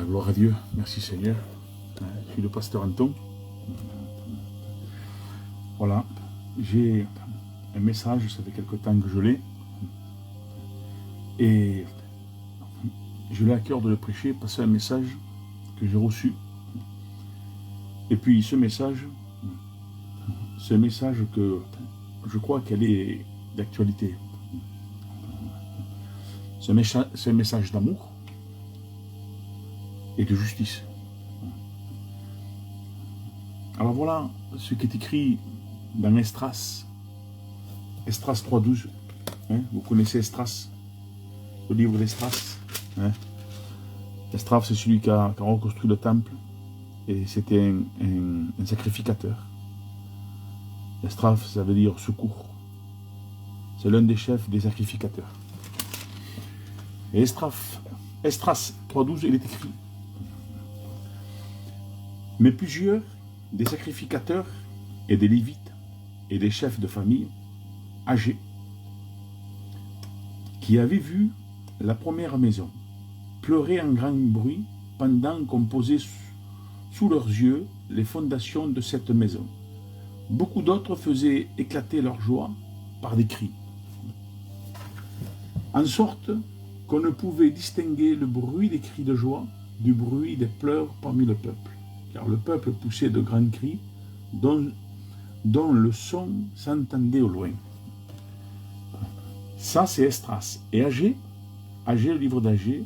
Gloire à Dieu, merci Seigneur. Je suis le pasteur Anton. Voilà, j'ai un message, ça fait quelque temps que je l'ai. Et je l'ai à cœur de le prêcher, passer un message que j'ai reçu. Et puis ce message, c'est un message que je crois qu'elle est d'actualité. C'est un message d'amour et de justice. Alors voilà ce qui est écrit dans Esdras. Esdras 3.12. Vous connaissez Esdras, le livre d'Esdras. Esdras, c'est celui qui a reconstruit le temple. Et c'était un sacrificateur. Esdras, ça veut dire secours. C'est l'un des chefs des sacrificateurs. Et Esdras 3.12, il est écrit: mais plusieurs des sacrificateurs et des lévites et des chefs de famille âgés qui avaient vu la première maison pleurer en grand bruit pendant qu'on posait sous leurs yeux les fondations de cette maison. Beaucoup d'autres faisaient éclater leur joie par des cris, en sorte qu'on ne pouvait distinguer le bruit des cris de joie du bruit des pleurs parmi le peuple, car le peuple poussait de grands cris dont le son s'entendait au loin. Ça, c'est Esdras. Et Agé, le livre d'Agé,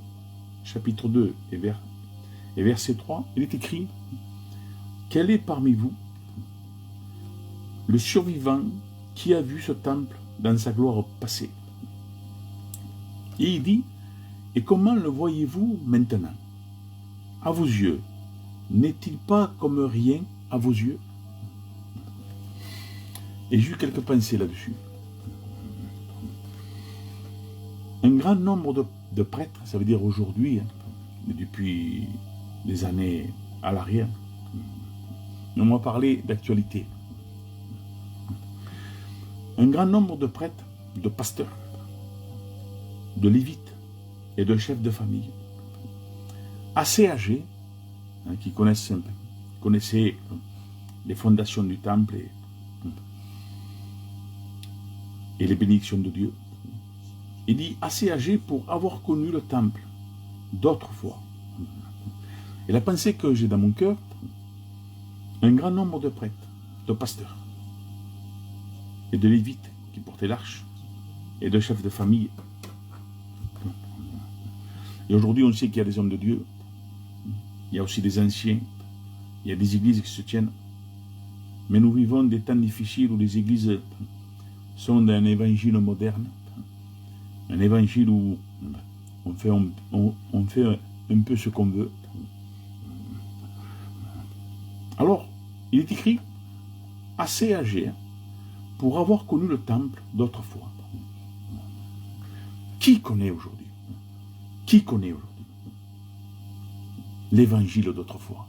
chapitre 2 et verset 3, il est écrit: quel est parmi vous le survivant qui a vu ce temple dans sa gloire passée? Et il dit: et comment le voyez-vous maintenant? À vos yeux, n'est-il pas comme rien à vos yeux? Et j'ai eu quelques pensées là-dessus. Un grand nombre de prêtres, ça veut dire aujourd'hui, depuis des années à l'arrière, on m'a parlé d'actualité. Un grand nombre de prêtres, de pasteurs, de lévites et de chefs de famille, assez âgés, qui connaissaient les fondations du temple et les bénédictions de Dieu. Il dit assez âgés pour avoir connu le temple d'autrefois. Et la pensée que j'ai dans mon cœur, un grand nombre de prêtres, de pasteurs et de lévites qui portaient l'arche et de chefs de famille. Et aujourd'hui, on sait qu'il y a des hommes de Dieu, il y a aussi des anciens, il y a des églises qui se tiennent. Mais nous vivons des temps difficiles où les églises sont d'un évangile moderne, un évangile où on fait un peu ce qu'on veut. Alors, il est écrit assez âgé pour avoir connu le temple d'autrefois. Qui connaît aujourd'hui? Qui connaît aujourd'hui l'évangile d'autrefois?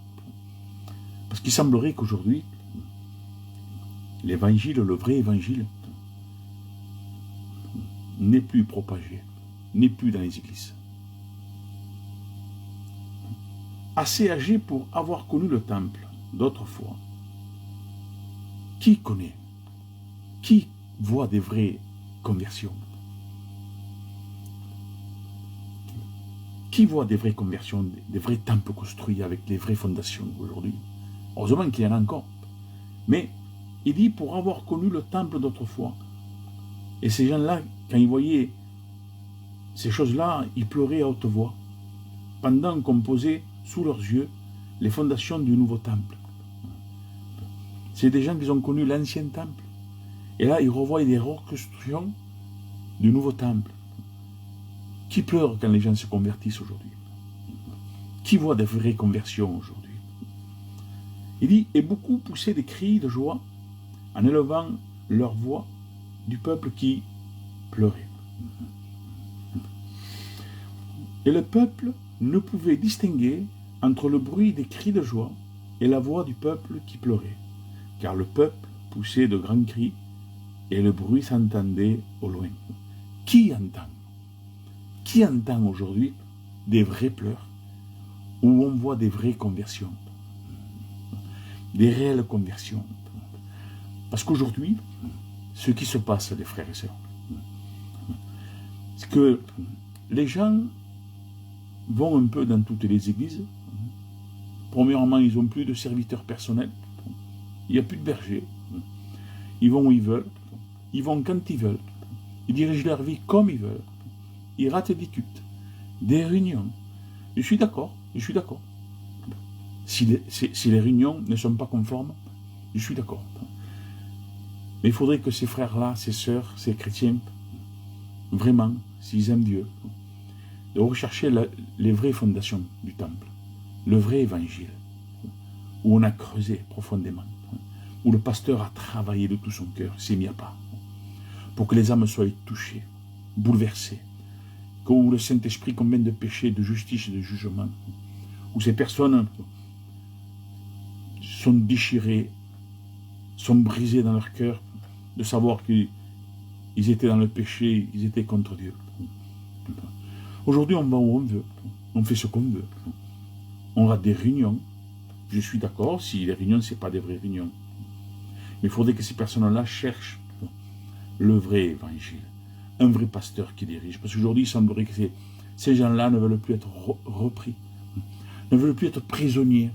Parce qu'il semblerait qu'aujourd'hui, l'évangile, le vrai évangile, n'est plus propagé, n'est plus dans les églises. Assez âgé pour avoir connu le temple d'autrefois. Qui connaît? Qui voit des vraies conversions? Qui voit des vraies conversions, des vrais temples construits avec les vraies fondations aujourd'hui? Heureusement qu'il y en a encore. Mais il dit pour avoir connu le temple d'autrefois. Et ces gens-là, quand ils voyaient ces choses-là, ils pleuraient à haute voix, pendant qu'on posait sous leurs yeux les fondations du nouveau temple. C'est des gens qui ont connu l'ancien temple. Et là, ils revoient des reconstructions du nouveau temple. Qui pleure quand les gens se convertissent aujourd'hui? Qui voit des vraies conversions aujourd'hui? Il dit, et beaucoup poussaient des cris de joie en élevant leur voix du peuple qui pleurait. Et le peuple ne pouvait distinguer entre le bruit des cris de joie et la voix du peuple qui pleurait, car le peuple poussait de grands cris et le bruit s'entendait au loin. Qui entend? Qui entend aujourd'hui des vrais pleurs où on voit des vraies conversions, des réelles conversions. Parce qu'aujourd'hui, ce qui se passe, les frères et sœurs, c'est que les gens vont un peu dans toutes les églises. Premièrement, ils n'ont plus de serviteurs personnels. Il n'y a plus de bergers. Ils vont où ils veulent. Ils vont quand ils veulent. Ils dirigent leur vie comme ils veulent. Ils ratent des cultes, des réunions. Je suis d'accord, je suis d'accord. Si les réunions ne sont pas conformes, je suis d'accord. Mais il faudrait que ces frères-là, ces sœurs, ces chrétiens, vraiment, s'ils aiment Dieu, de rechercher les vraies fondations du temple, le vrai évangile, où on a creusé profondément, où le pasteur a travaillé de tout son cœur, s'est mis à part, pour que les âmes soient touchées, bouleversées, où le Saint-Esprit convainc de péché, de justice et de jugement, où ces personnes sont déchirées, sont brisées dans leur cœur, de savoir qu'ils étaient dans le péché, ils étaient contre Dieu. Aujourd'hui, on va où on veut, on fait ce qu'on veut. On a des réunions. Je suis d'accord, si les réunions, ce n'est pas des vraies réunions. Mais il faudrait que ces personnes-là cherchent le vrai évangile, un vrai pasteur qui dirige. Parce qu'aujourd'hui, il semblerait que ces gens-là ne veulent plus être repris, ne veulent plus être prisonniers.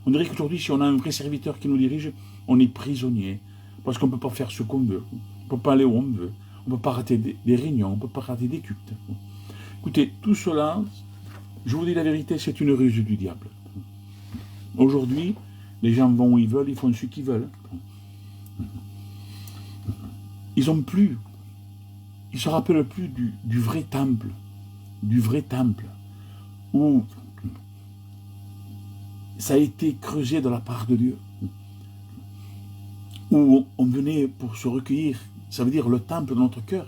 On dirait qu'aujourd'hui, si on a un vrai serviteur qui nous dirige, on est prisonnier. Parce qu'on ne peut pas faire ce qu'on veut. On ne peut pas aller où on veut. On ne peut pas rater des réunions. On ne peut pas rater des cultes. Écoutez, tout cela, je vous dis la vérité, c'est une ruse du diable. Aujourd'hui, les gens vont où ils veulent, ils font ce qu'ils veulent. Ils ne se rappellent plus du vrai temple, où ça a été creusé de la part de Dieu, où on venait pour se recueillir, ça veut dire le temple de notre cœur.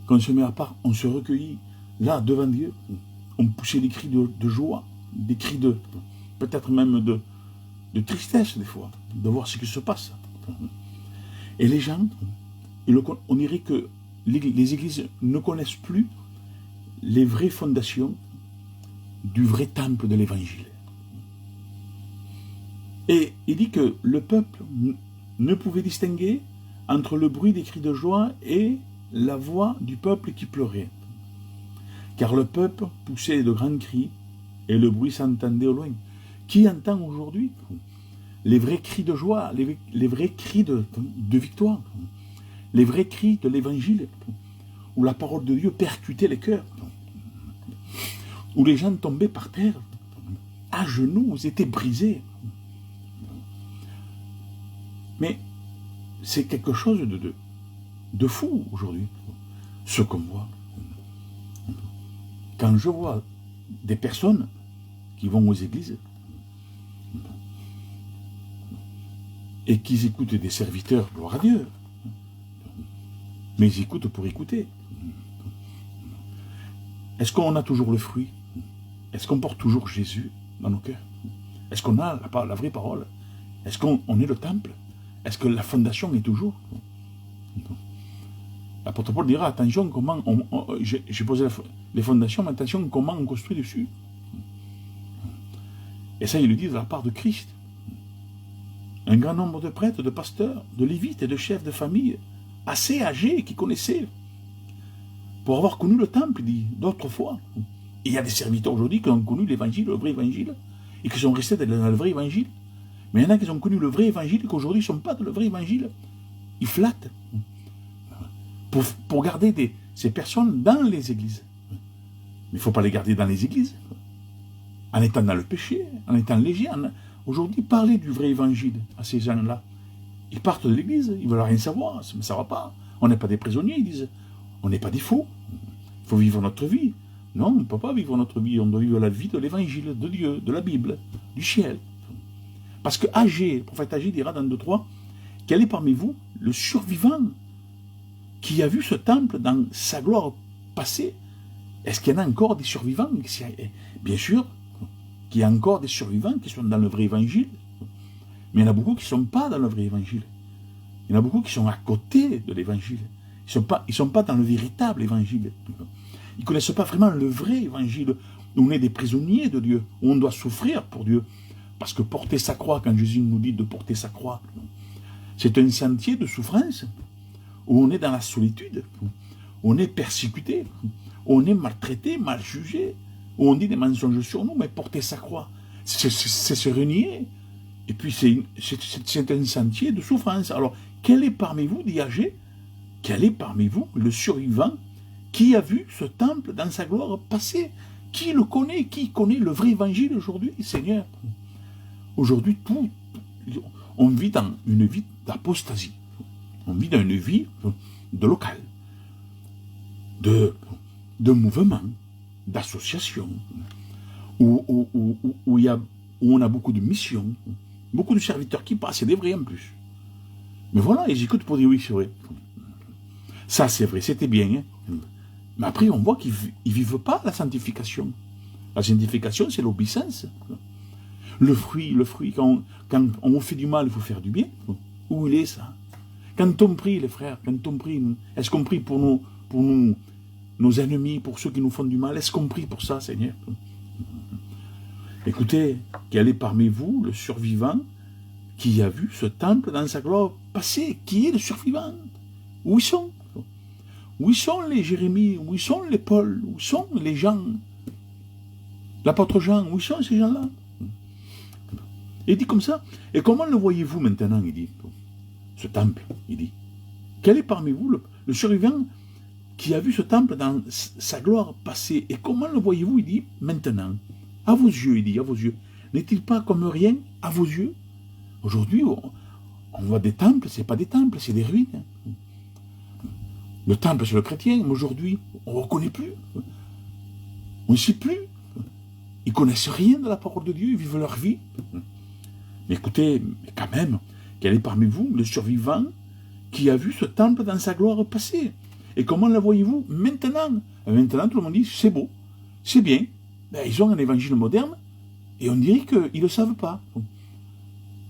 Quand on se met à part, on se recueillit là devant Dieu, on poussait des cris de joie, des cris peut-être même de tristesse des fois, de voir ce qui se passe. Et les gens, on dirait que les églises ne connaissent plus les vraies fondations du vrai temple de l'évangile. Et il dit que le peuple ne pouvait distinguer entre le bruit des cris de joie et la voix du peuple qui pleurait. Car le peuple poussait de grands cris et le bruit s'entendait au loin. Qui entend aujourd'hui les vrais cris de joie, les vrais cris de victoire, les vrais cris de l'évangile, où la parole de Dieu percutait les cœurs, où les gens tombaient par terre, à genoux, ils étaient brisés. Mais c'est quelque chose de fou aujourd'hui, ce qu'on voit. Quand je vois des personnes qui vont aux églises et qui écoutent des serviteurs, gloire à Dieu, mais ils écoutent pour écouter. Est-ce qu'on a toujours le fruit? Est-ce qu'on porte toujours Jésus dans nos cœurs? Est-ce qu'on a la vraie parole? Est-ce qu'on est le temple? Est-ce que la fondation est toujours? L'apôtre Paul dira, attention, comment j'ai posé les fondations, mais attention, comment on construit dessus. Et ça, il le dit de la part de Christ. Un grand nombre de prêtres, de pasteurs, de lévites et de chefs de famille, assez âgés, qui connaissaient, pour avoir connu le temple, il dit, d'autrefois. Et il y a des serviteurs aujourd'hui qui ont connu l'évangile, le vrai évangile, et qui sont restés dans le vrai évangile. Mais il y en a qui ont connu le vrai évangile, et qu'aujourd'hui ne sont pas dans le vrai évangile. Ils flattent. Pour garder ces personnes dans les églises. Mais il ne faut pas les garder dans les églises. En étant dans le péché, en étant léger. Aujourd'hui, parler du vrai évangile à ces gens-là. Ils partent de l'église, ils ne veulent rien savoir, mais ça ne va pas. On n'est pas des prisonniers, ils disent. On n'est pas des faux. Il faut vivre notre vie. Non, on ne peut pas vivre notre vie. On doit vivre la vie de l'évangile, de Dieu, de la Bible, du ciel. Parce que Agé, le prophète Agé dira dans 2-3, quel est parmi vous le survivant qui a vu ce temple dans sa gloire passée? Est-ce qu'il y en a encore des survivants? Bien sûr qu'il y a encore des survivants qui sont dans le vrai évangile. Mais il y en a beaucoup qui ne sont pas dans le vrai évangile. Il y en a beaucoup qui sont à côté de l'évangile. Ils ne sont pas dans le véritable évangile. Ils ne connaissent pas vraiment le vrai évangile où on est des prisonniers de Dieu, où on doit souffrir pour Dieu. Parce que porter sa croix, quand Jésus nous dit de porter sa croix, c'est un sentier de souffrance, où on est dans la solitude, où on est persécuté, où on est maltraité, mal jugé, où on dit des mensonges sur nous, mais porter sa croix, c'est se renier. Et puis c'est un sentier de souffrance. Alors, quel est parmi vous, dit Agé, quel est parmi vous le survivant qui a vu ce temple dans sa gloire passée? Qui le connaît? Qui connaît le vrai évangile aujourd'hui, Seigneur? Aujourd'hui, on vit dans une vie d'apostasie. On vit dans une vie de local, de mouvement, d'association, où on a beaucoup de missions, beaucoup de serviteurs qui passent, et des vrais en plus. Mais voilà, et j'écoute pour dire oui, c'est vrai. Ça, c'est vrai, c'était bien. Hein. Mais après, on voit qu'ils ne vivent pas la sanctification. La sanctification, c'est l'obéissance. Le fruit, quand on vous fait du mal, il faut faire du bien. Où il est, ça? Quand on prie, les frères, quand on prie, est-ce qu'on prie pour nos ennemis, pour ceux qui nous font du mal? Est-ce qu'on prie pour ça, Seigneur? Écoutez, quel est parmi vous le survivant qui a vu ce temple dans sa gloire passer? Qui est le survivant? Où ils sont? Où sont les Jérémie? Où sont les Paul? Où sont les Jean? L'apôtre Jean, où sont ces gens-là? Il dit comme ça. Et comment le voyez-vous maintenant? Il dit, ce temple, il dit. Quel est parmi vous le survivant qui a vu ce temple dans sa gloire passer? Et comment le voyez-vous? Il dit, maintenant. À vos yeux, il dit, à vos yeux. N'est-il pas comme rien à vos yeux? Aujourd'hui, on voit des temples, ce n'est pas des temples, c'est des ruines. Le temple, c'est le chrétien, mais aujourd'hui, on ne reconnaît plus. On ne sait plus. Ils ne connaissent rien de la parole de Dieu, ils vivent leur vie. Mais écoutez, mais quand même, quel est parmi vous le survivant qui a vu ce temple dans sa gloire passer? Et comment la voyez-vous maintenant? Et maintenant, tout le monde dit, c'est beau, c'est bien. Ben, ils ont un évangile moderne, et on dirait qu'ils ne le savent pas.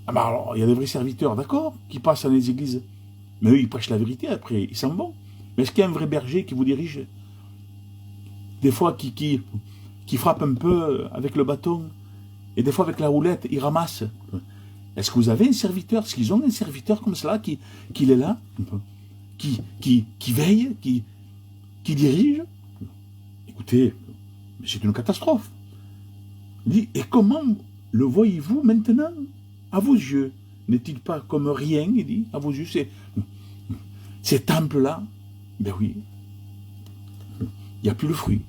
Ah ben alors, il y a des vrais serviteurs, d'accord, qui passent dans les églises. Mais eux, ils prêchent la vérité, après, ils s'en vont. Mais est-ce qu'il y a un vrai berger qui vous dirige? Des fois, qui frappe un peu avec le bâton, et des fois avec la roulette, il ramasse. Est-ce que vous avez un serviteur? Est-ce qu'ils ont un serviteur comme cela qui est là, qui veille, qui dirige? Écoutez, c'est une catastrophe. Il dit, et comment le voyez-vous maintenant? À vos yeux, n'est-il pas comme rien? Il dit, à vos yeux, ces temples-là, ben oui, il n'y a plus le fruit,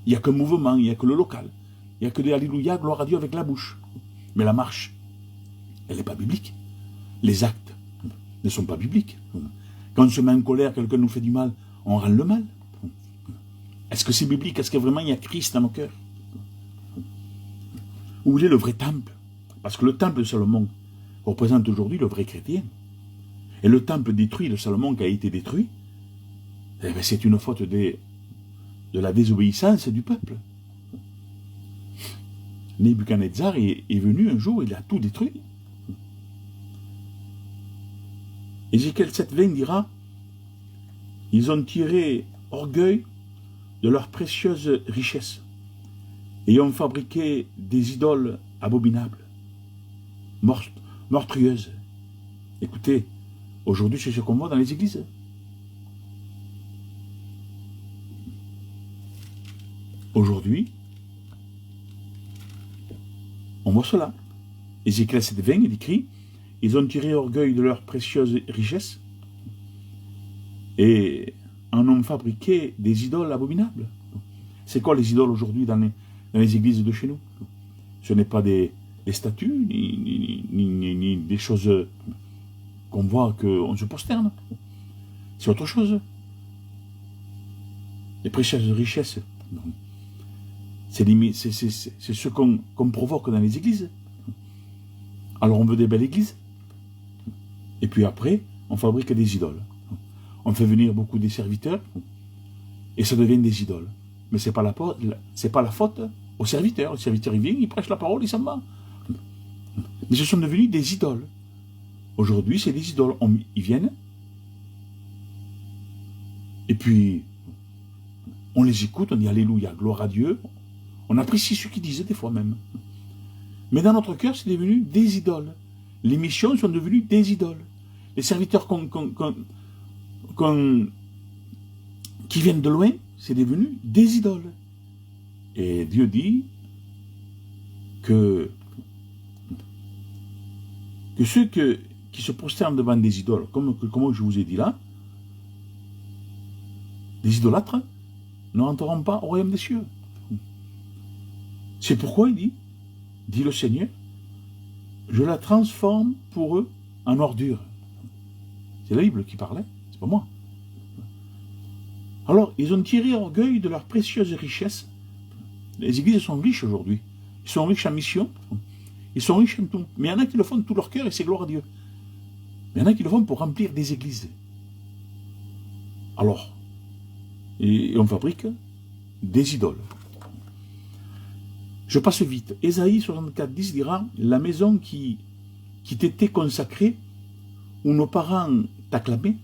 il n'y a que le mouvement, il n'y a que le local, il n'y a que des alléluia, gloire à Dieu avec la bouche. Mais la marche, elle n'est pas biblique. Les actes ne sont pas bibliques. Quand on se met en colère, quelqu'un nous fait du mal, on rend le mal. Est-ce que c'est biblique? Est-ce que vraiment il y a Christ dans nos cœurs? Où est le vrai temple? Parce que le temple de Salomon représente aujourd'hui le vrai chrétien. Et le temple détruit de Salomon qui a été détruit, eh bien, c'est une faute de la désobéissance du peuple. Nebuchadnezzar est venu un jour, il a tout détruit. Ézéchiel 7,20 dira, ils ont tiré orgueil de leurs précieuses richesses et ont fabriqué des idoles abominables, meurtrieuses. Écoutez, aujourd'hui c'est ce qu'on voit dans les églises. Aujourd'hui, on voit cela. Ézéchiel 7,20, il écrit, ils ont tiré orgueil de leurs précieuses richesses et en ont fabriqué des idoles abominables. C'est quoi les idoles aujourd'hui dans les églises de chez nous? Ce n'est pas des statues, ni des choses qu'on voit qu'on se prosterne. C'est autre chose. Les précieuses richesses, c'est ce qu'on provoque dans les églises. Alors on veut des belles églises. Et puis après, on fabrique des idoles. On fait venir beaucoup de serviteurs et ça devient des idoles. Mais ce n'est pas la faute au serviteur. Le serviteur, il vient, il prêche la parole, il s'en va. Mais ce sont devenus des idoles. Aujourd'hui, c'est des idoles. Ils viennent et puis on les écoute, on dit Alléluia, gloire à Dieu. On apprécie ce qu'ils disent des fois même. Mais dans notre cœur, c'est devenu des idoles. Les missions sont devenues des idoles. Les serviteurs qui viennent de loin, c'est devenu des idoles. Et Dieu dit que ceux qui se prosternent devant des idoles, comme je vous ai dit là, des idolâtres, ne rentreront pas au royaume des cieux. C'est pourquoi il dit le Seigneur, je la transforme pour eux en ordure. C'est la Bible qui parlait, c'est pas moi. Alors, ils ont tiré orgueil de leurs précieuses richesses. Les églises sont riches aujourd'hui. Ils sont riches en mission. Ils sont riches en tout. Mais il y en a qui le font de tout leur cœur et c'est gloire à Dieu. Mais il y en a qui le font pour remplir des églises. Alors, et on fabrique des idoles. Je passe vite. Ésaïe 64, 10 dira, la maison qui t'était consacrée, où nos parents t'acclamaient,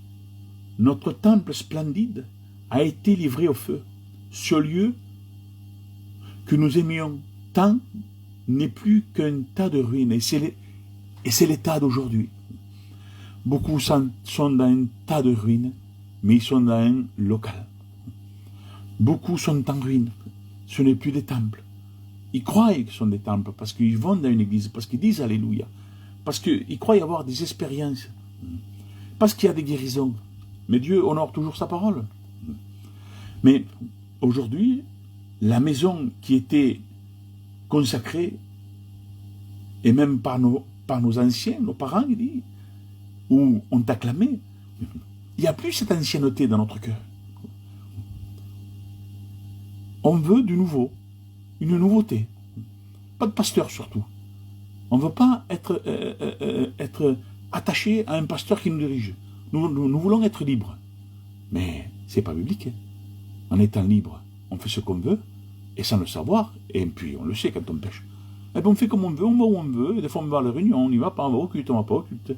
notre temple splendide a été livré au feu. Ce lieu que nous aimions tant n'est plus qu'un tas de ruines. Et c'est l'état d'aujourd'hui. Beaucoup sont dans un tas de ruines, mais ils sont dans un local. Beaucoup sont en ruine. Ce n'est plus des temples. Ils croient qu'ils sont des temples parce qu'ils vont dans une église, parce qu'ils disent Alléluia, parce qu'ils croient y avoir des expériences, parce qu'il y a des guérisons. Mais Dieu honore toujours sa parole. Mais aujourd'hui, la maison qui était consacrée, et même par nos anciens, nos parents, il dit, où on t'acclamait, il n'y a plus cette ancienneté dans notre cœur. On veut du nouveau, une nouveauté. Pas de pasteur surtout. On ne veut pas être attaché à un pasteur qui nous dirige. Nous voulons être libres. Mais ce n'est pas biblique. En étant libre, on fait ce qu'on veut, et sans le savoir, et puis on le sait quand on pêche. Et bien on fait comme on veut, on va où on veut, et des fois on va à la réunion, on n'y va pas, on va au culte, on ne va pas au culte.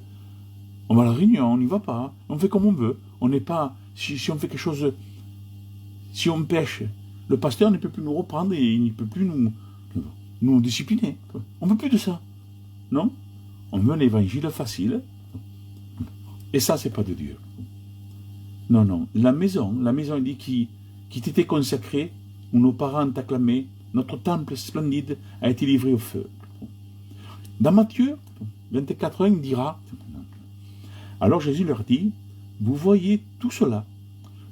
On va à la réunion, on n'y va pas, on fait comme on veut. On n'est pas, si on fait quelque chose, si on pêche, le pasteur ne peut plus nous reprendre et il ne peut plus nous discipliner. On ne veut plus de ça. Non? On veut un évangile facile. Et ça, c'est pas de Dieu. Non, non. La maison, il dit, qui t'était consacrée, où nos parents t'acclamaient, notre temple splendide a été livré au feu. Dans Matthieu 24:1, il dira, alors Jésus leur dit, vous voyez tout cela,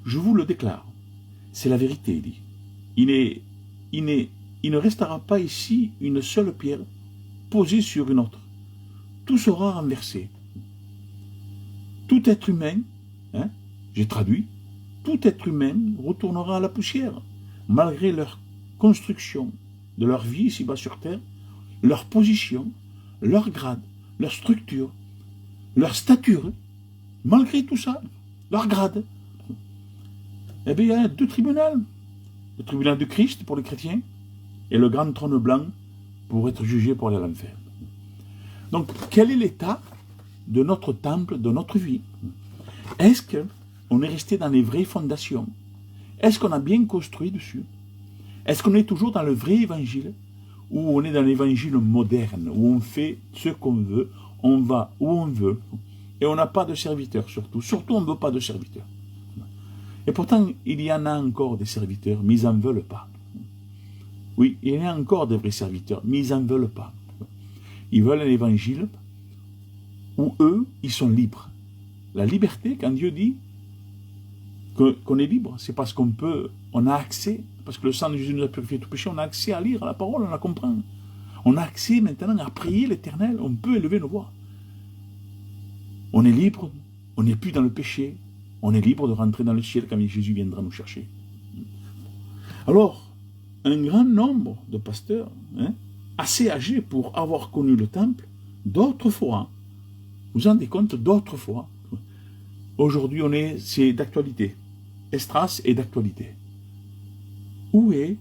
je vous le déclare. C'est la vérité, il dit. Il ne restera pas ici une seule pierre posée sur une autre. Tout sera renversé. Tout être humain, j'ai traduit, tout être humain retournera à la poussière, malgré leur construction de leur vie ici-bas sur terre, leur position, leur grade, leur structure, leur stature, malgré tout ça, leur grade. Eh bien, il y a deux tribunaux. Le tribunal de Christ pour les chrétiens et le grand trône blanc pour être jugé pour aller à l'enfer. Donc, quel est l'état de notre temple, de notre vie? Est-ce qu'on est resté dans les vraies fondations? Est-ce qu'on a bien construit dessus? Est-ce qu'on est toujours dans le vrai évangile? Ou on est dans l'évangile moderne, où on fait ce qu'on veut, on va où on veut, et on n'a pas de serviteurs surtout. Surtout, on ne veut pas de serviteurs. Et pourtant, il y en a encore des serviteurs, mais ils n'en veulent pas. Oui, il y a encore des vrais serviteurs, mais ils n'en veulent pas. Ils veulent un évangile où eux, ils sont libres. La liberté, quand Dieu dit qu'on est libre, c'est parce on a accès, parce que le sang de Jésus nous a purifié tout péché, on a accès à lire la parole, on la comprend. On a accès maintenant à prier l'Éternel, on peut élever nos voix. On est libre, on n'est plus dans le péché, on est libre de rentrer dans le ciel quand Jésus viendra nous chercher. Alors, un grand nombre de pasteurs, assez âgés pour avoir connu le temple, d'autres fois, vous vous rendez compte, d'autres fois, aujourd'hui c'est d'actualité. Estras est d'actualité. Où est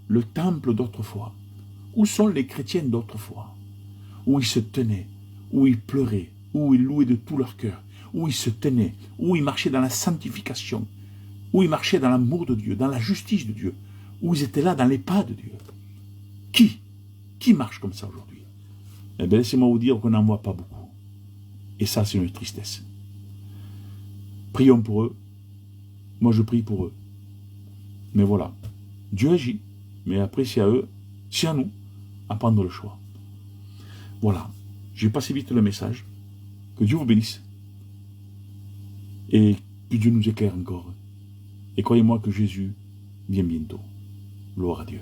le temple d'autrefois? Où sont les chrétiens d'autrefois? Où ils se tenaient, où ils pleuraient, où ils louaient de tout leur cœur, où ils se tenaient, où ils marchaient dans la sanctification, où ils marchaient dans l'amour de Dieu, dans la justice de Dieu, où ils étaient là dans les pas de Dieu. Qui marche comme ça aujourd'hui? Eh bien, laissez-moi vous dire qu'on n'en voit pas beaucoup. Et ça, c'est une tristesse. Prions pour eux. Moi, je prie pour eux. Mais voilà. Dieu agit. Mais après, c'est à eux, c'est à nous, à prendre le choix. Voilà. J'ai passé vite le message. Que Dieu vous bénisse. Et que Dieu nous éclaire encore. Et croyez-moi que Jésus vient bientôt. Gloire à Dieu.